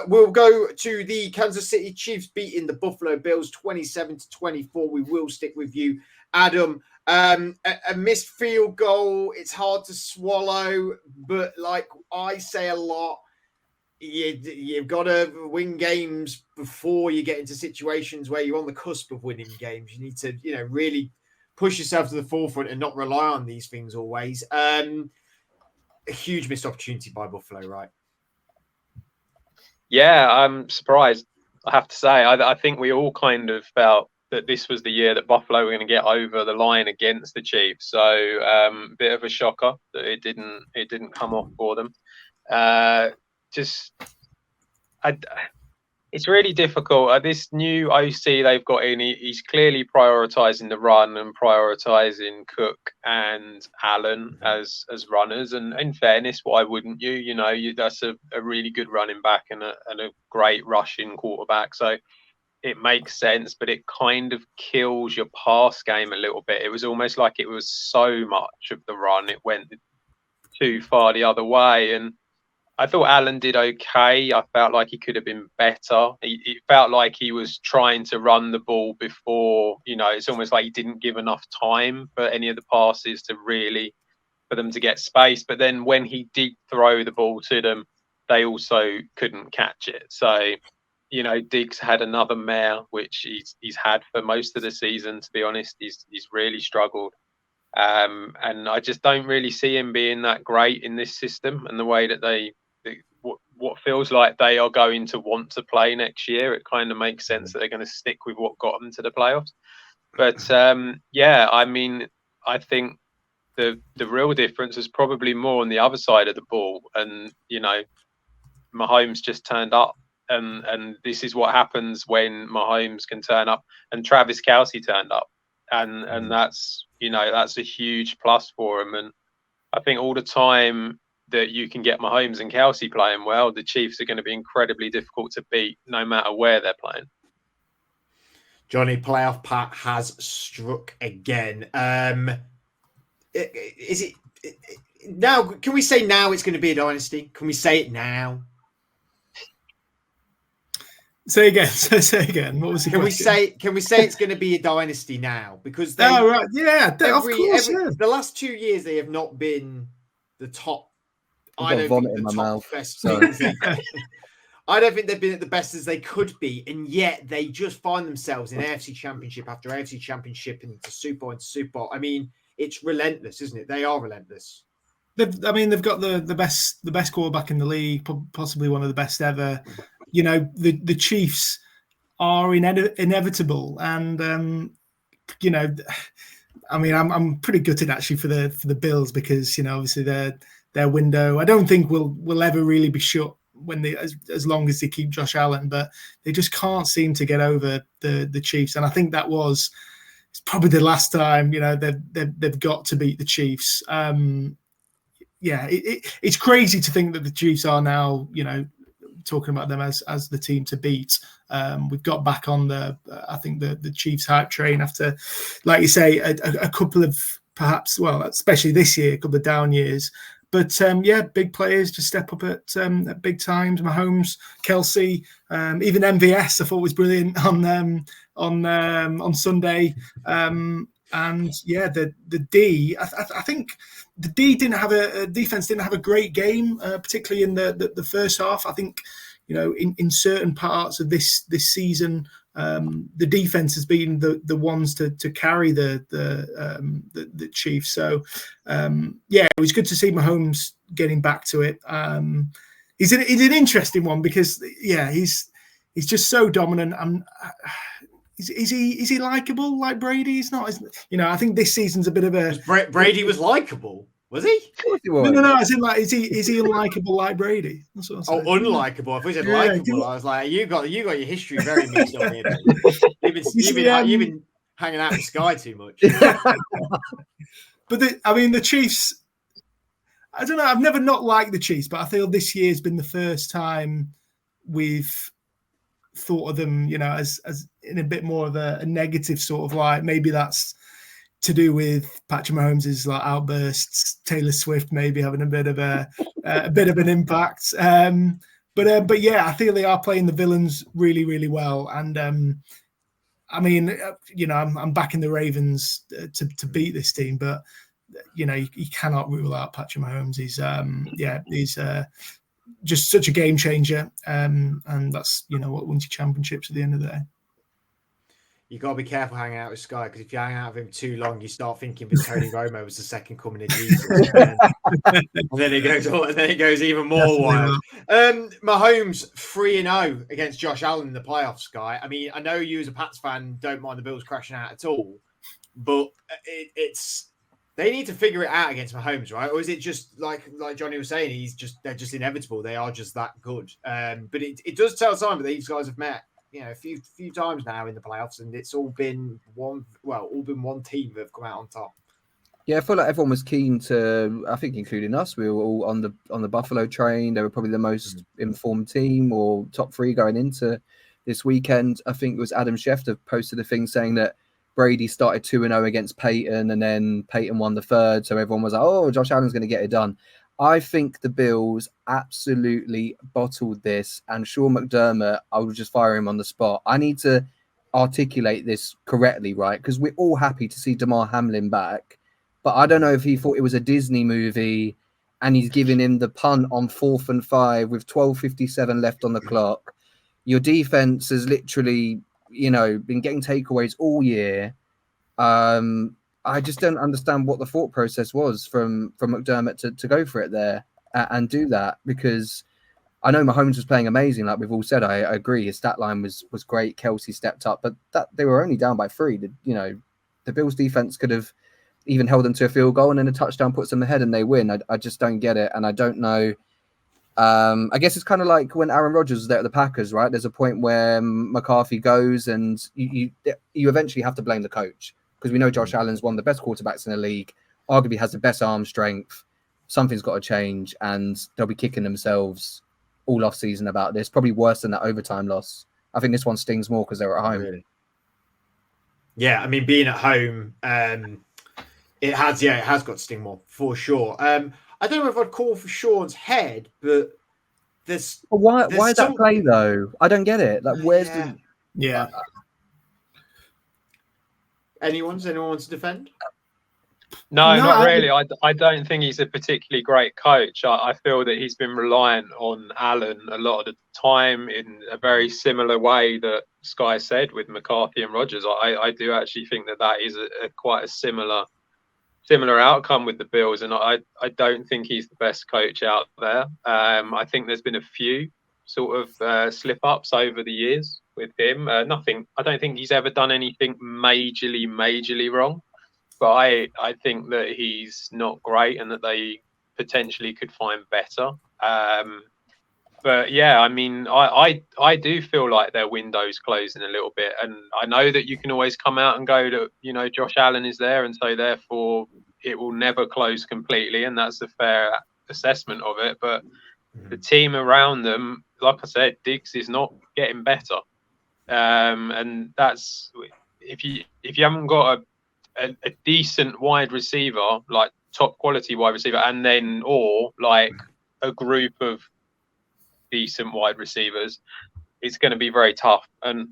We'll go to the Kansas City Chiefs beating the Buffalo Bills 27-24. We will stick with you, Adam. A missed field goal. It's hard to swallow, but like I say a lot, you've got to win games before you get into situations where you're on the cusp of winning games. You need to, really push yourself to the forefront and not rely on these things always. A huge missed opportunity by Buffalo, right? Yeah, I'm surprised, I have to say. I think we all kind of felt that this was the year that Buffalo were going to get over the line against the Chiefs. So a bit of a shocker that it didn't come off for them. It's really difficult. This new OC they've got in, he's clearly prioritising the run and prioritising Cook and Allen as runners. And in fairness, why wouldn't you? That's a really good running back and a great rushing quarterback. So it makes sense, but it kind of kills your pass game a little bit. It was almost like it was so much of the run, it went too far the other way. And I thought Allen did okay. I felt like he could have been better. It felt like he was trying to run the ball before, it's almost like he didn't give enough time for any of the passes for them to get space. But then when he did throw the ball to them, they also couldn't catch it. So, Diggs had another mare, which he's had for most of the season, to be honest. He's really struggled. And I just don't really see him being that great in this system and the way that what feels like they are going to want to play next year. It kind of makes sense that they're going to stick with what got them to the playoffs. But I think the real difference is probably more on the other side of the ball. And, Mahomes just turned up. And this is what happens when Mahomes can turn up. And Travis Kelce turned up. And that's a huge plus for him. And I think all the time that you can get Mahomes and Kelce playing well, the Chiefs are going to be incredibly difficult to beat no matter where they're playing. Johnny, playoff Pat has struck again. Is it now? Can we say now it's going to be a dynasty? Can we say it now? Say again. What was the question? Can we say it's going to be a dynasty now? Because right, yeah, of course. The last 2 years they have not been the top. I don't think the top best. I don't think they've been at the best as they could be, and yet they just find themselves in AFC Championship after AFC Championship into Super Bowl and Super Bowl. I mean, it's relentless, isn't it? They are relentless. They've got the best quarterback in the league, possibly one of the best ever. The Chiefs are inevitable, and I'm pretty gutted actually for the Bills because obviously their window I don't think will ever really be shut when as long as they keep Josh Allen, but they just can't seem to get over the Chiefs, and I think it's probably the last time they've got to beat the Chiefs. It's crazy to think that the Chiefs are now talking about them as the team to beat. We've got back on the Chiefs hype train after, like you say, a couple of perhaps, well, especially this year, a couple of down years. But big players just step up at big times. Mahomes, Kelce, even MVS, I thought was brilliant on Sunday. The D, I think the defense didn't have a great game, particularly in the first half. I think in certain parts of this season, the defense has been the ones to carry the Chiefs. So it was good to see Mahomes getting back to it. He's an interesting one because he's just so dominant. Is he likable like Brady? He's not. I think this season's a bit of a. Brady was likable, was he? No. As in, like, is he unlikable like Brady? That's what I'm saying. Unlikable. If we said likable, I was like, you got your history very mixed up here. You've been hanging out with Sky too much. But the Chiefs. I don't know. I've never not liked the Chiefs, but I feel this year's been the first time we've thought of them, as in a bit more of a negative sort of light. Maybe that's to do with Patrick Mahomes' like outbursts, Taylor Swift maybe having a bit of an impact. But yeah, I think they are playing the villains really, really well. And I mean, I'm backing the Ravens to beat this team, but you cannot rule out Patrick Mahomes. He's just such a game changer, and that's what wins you championships at the end of the day. You got to be careful hanging out with Sky, because if you hang out with him too long, you start thinking that Tony Romo was the second coming of Jesus, and then it goes even more wild. Mahomes 3-0 against Josh Allen in the playoffs, Sky. I mean, I know you as a Pats fan don't mind the Bills crashing out at all, but they need to figure it out against Mahomes, right? Or is it just like Johnny was saying, they're just inevitable. They are just that good. But it does tell time that these guys have met a few times now in the playoffs, and it's all been one team that have come out on top. Yeah, I feel like everyone was keen to, I think including us, we were all on the Buffalo train. They were probably the most informed team or top three going into this weekend. I think it was Adam Schefter posted a thing saying that Brady started 2-0 against Peyton, and then Peyton won the third. So everyone was like, oh, Josh Allen's going to get it done. I think the Bills absolutely bottled this, and Sean McDermott, I would just fire him on the spot. I need to articulate this correctly, right? Because we're all happy to see Damar Hamlin back, but I don't know if he thought it was a Disney movie and he's giving him the punt on 4th and 5 with 12:57 left on the clock. Your defense has literally, been getting takeaways all year. I just don't understand what the thought process was from McDermott to go for it there and do that, because I know Mahomes was playing amazing. Like we've all said, I agree. His stat line was great. Kelsey stepped up, but they were only down by 3. The Bills defense could have even held them to a field goal, and then a touchdown puts them ahead and they win. I just don't get it. And I don't know. I guess it's kind of like when Aaron Rodgers was there at the Packers, right? There's a point where McCarthy goes and you eventually have to blame the coach. Because we know Josh Allen's one of the best quarterbacks in the league, arguably has the best arm strength. Something's got to change, and they'll be kicking themselves all off season about this. Probably worse than that overtime loss. I think this one stings more because they're at home. Really? Yeah, I mean, being at home, it has got to sting more for sure. I don't know if I'd call for Sean's head, but there's. Why is that play though? I don't get it. Like, where's the? Yeah. Anyone want to defend? No, not really. I don't think he's a particularly great coach. I feel that he's been reliant on Allen a lot of the time in a very similar way that Sky said with McCarthy and Rodgers. I do actually think that is quite a similar outcome with the Bills, and I don't think he's the best coach out there. I think there's been a few sort of slip-ups over the years with him. Nothing. I don't think he's ever done anything majorly wrong. But I think that he's not great, and that they potentially could find better. But yeah, I mean, I do feel like their window's closing a little bit, and I know that you can always come out and go that Josh Allen is there, and so therefore it will never close completely, and that's a fair assessment of it. But the team around them, like I said, Diggs is not getting better, and that's if you haven't got a decent wide receiver, like top quality wide receiver, and then or like a group of decent wide receivers, it's going to be very tough. And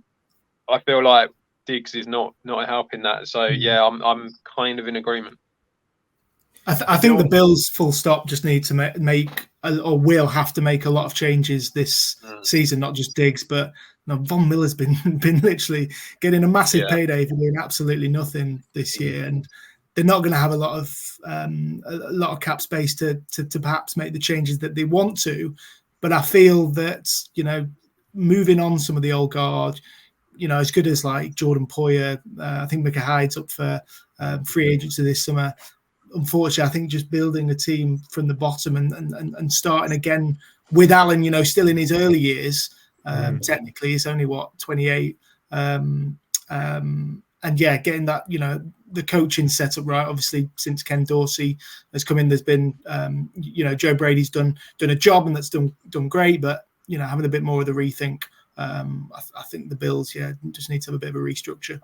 I feel like Diggs is not helping that. So yeah, I'm kind of in agreement. I think the Bills, full stop, just need to make or will have to make a lot of changes this season. Not just Diggs, but Von Miller's been literally getting a massive payday for doing absolutely nothing this year, and they're not going to have a lot of cap space to perhaps make the changes that they want to. But I feel that moving on some of the old guard, as good as like Jordan Poyer, I think Micah Hyde's up for free agency this summer. Unfortunately, I think just building a team from the bottom and starting again with Allen, still in his early years. Technically, he's only 28, and getting that the coaching setup right. Obviously, since Ken Dorsey has come in, there's been Joe Brady's done a job, and that's done great. But having a bit more of the rethink, I think the Bills just need to have a bit of a restructure.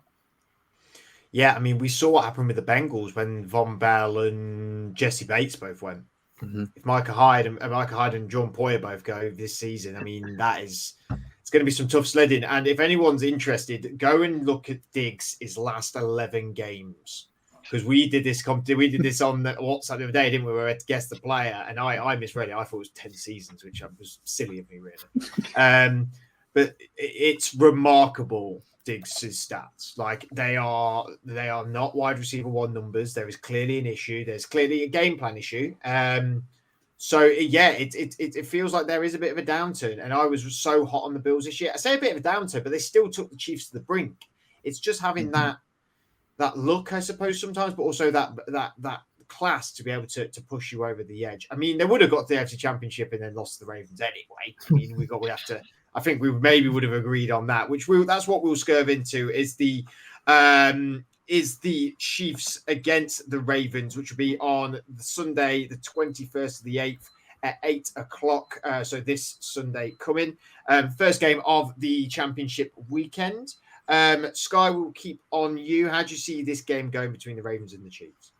Yeah, I mean, we saw what happened with the Bengals when Von Bell and Jesse Bates both went. if Micah Hyde and John Poyer both go this season, I mean, it's going to be some tough sledding. And if anyone's interested, go and look at Diggs' last 11 games. Because we did this on the WhatsApp the other day, didn't we? We had to guess the player, and I misread it. I thought it was 10 seasons, which was silly of me, really. But it's remarkable, Diggs' stats. Like, they are not wide receiver 1 numbers. There is clearly an issue. There's clearly a game plan issue. So yeah, it feels like there is a bit of a downturn. And I was so hot on the Bills this year. I say a bit of a downturn, but they still took the Chiefs to the brink. It's just having that look, I suppose, sometimes, but also that class to be able to push you over the edge. I mean, they would have got to the AFC Championship and then lost to the Ravens anyway. I mean, I think we maybe would have agreed on that, that's what we'll swerve into is the Chiefs against the Ravens, which will be on the Sunday, the 21st of the 8th at 8:00. So this Sunday coming. First game of the championship weekend. Sky, will keep on you. How do you see this game going between the Ravens and the Chiefs?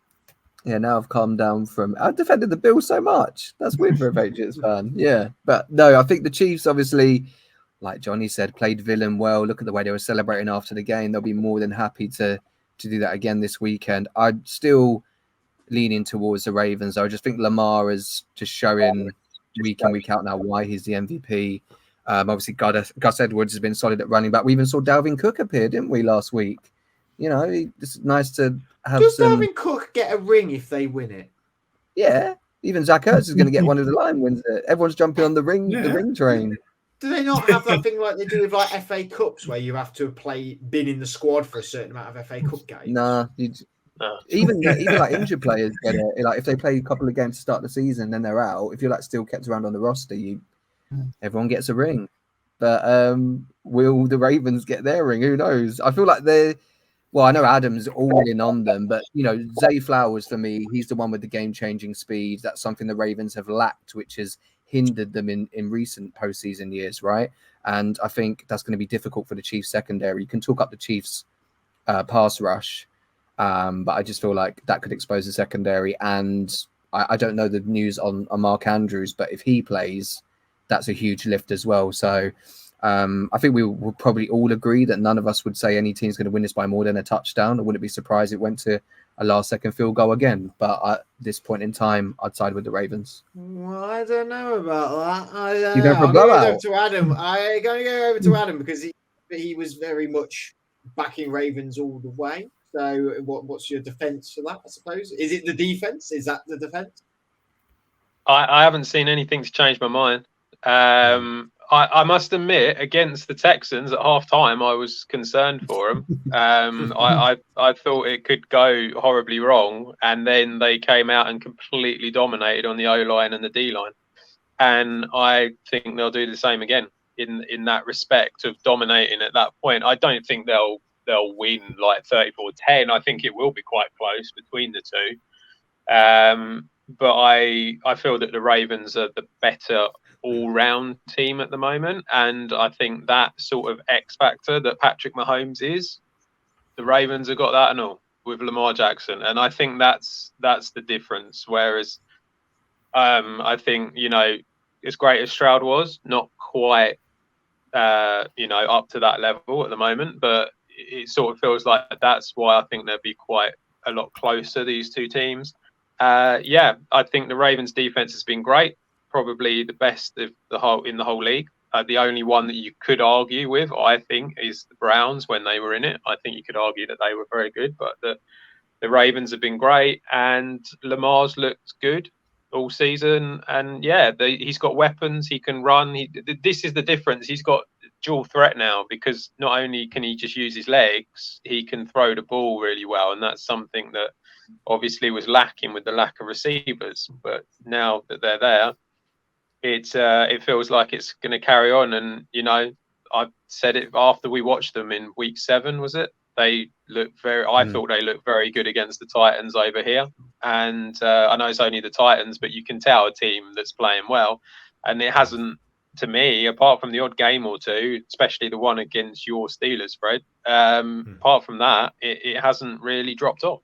Yeah, now I've calmed down I've defended the Bills so much. That's weird for a Patriots fan. Yeah. But no, I think the Chiefs, obviously, like Johnny said, played villain well. Look at the way they were celebrating after the game. They'll be more than happy to do that again this weekend. I'm still leaning towards the Ravens. I just think Lamar is just showing week in, week out now why he's the MVP. Obviously, Gus Edwards has been solid at running back. We even saw Dalvin Cook appear, didn't we, last week? You know, it's nice to have Does Dalvin Cook get a ring if they win it? Yeah. Even Zach Ertz is going to get one of the line wins it. Everyone's jumping on the ring train. Do they not have that thing like they do with like FA Cups where you have to been in the squad for a certain amount of FA Cup games? Nah. Even like injured players get it. Like if they play a couple of games to start the season, then they're out. If you're like still kept around on the roster, everyone gets a ring. But will the Ravens get their ring? Who knows? I feel like I know Adam's all in on them, but Zay Flowers for me, he's the one with the game-changing speed. That's something the Ravens have lacked, which has hindered them in recent postseason years, right? And I think that's going to be difficult for the Chiefs secondary. You can talk up the Chiefs pass rush, but I just feel like that could expose the secondary. And I don't know the news on Mark Andrews, but if he plays, that's a huge lift as well. So I think we will probably all agree that none of us would say any team's going to win this by more than a touchdown. I wouldn't be surprised it went to a last-second field goal again. But at this point in time, I'd side with the Ravens. Well, I don't know about that. You're going for a blowout? I'm going to go over to Adam because he was very much backing Ravens all the way. So what's your defense for that, I suppose? Is it the defense? Is that the defense? I haven't seen anything to change my mind. I must admit, against the Texans at halftime, I was concerned for them. I thought it could go horribly wrong, and then they came out and completely dominated on the O-line and the D-line. And I think they'll do the same again in that respect of dominating at that point. I don't think they'll win like 34-10. I think it will be quite close between the two. But I feel that the Ravens are the better all-round team at the moment, and I think that sort of X factor that Patrick Mahomes is, the Ravens have got that and all with Lamar Jackson, and I think that's the difference. Whereas I think as great as Stroud was, not quite up to that level at the moment, but it sort of feels like that's why I think they'll be quite a lot closer, these two teams. I think the Ravens defense has been great. Probably the best of in the whole league. The only one that you could argue with, I think, is the Browns when they were in it. I think you could argue that they were very good, but the Ravens have been great, and Lamar's looked good all season. And he's got weapons. He can run. This is the difference. He's got dual threat now, because not only can he just use his legs, he can throw the ball really well, and that's something that obviously was lacking with the lack of receivers. But now that they're there, it feels like it's going to carry on. And I said it after we watched them in week 7, was it? They look I thought they looked very good against the Titans over here. And I know it's only the Titans, but you can tell a team that's playing well. And it hasn't, to me, apart from the odd game or two, especially the one against your Steelers, Fred, apart from that, it hasn't really dropped off.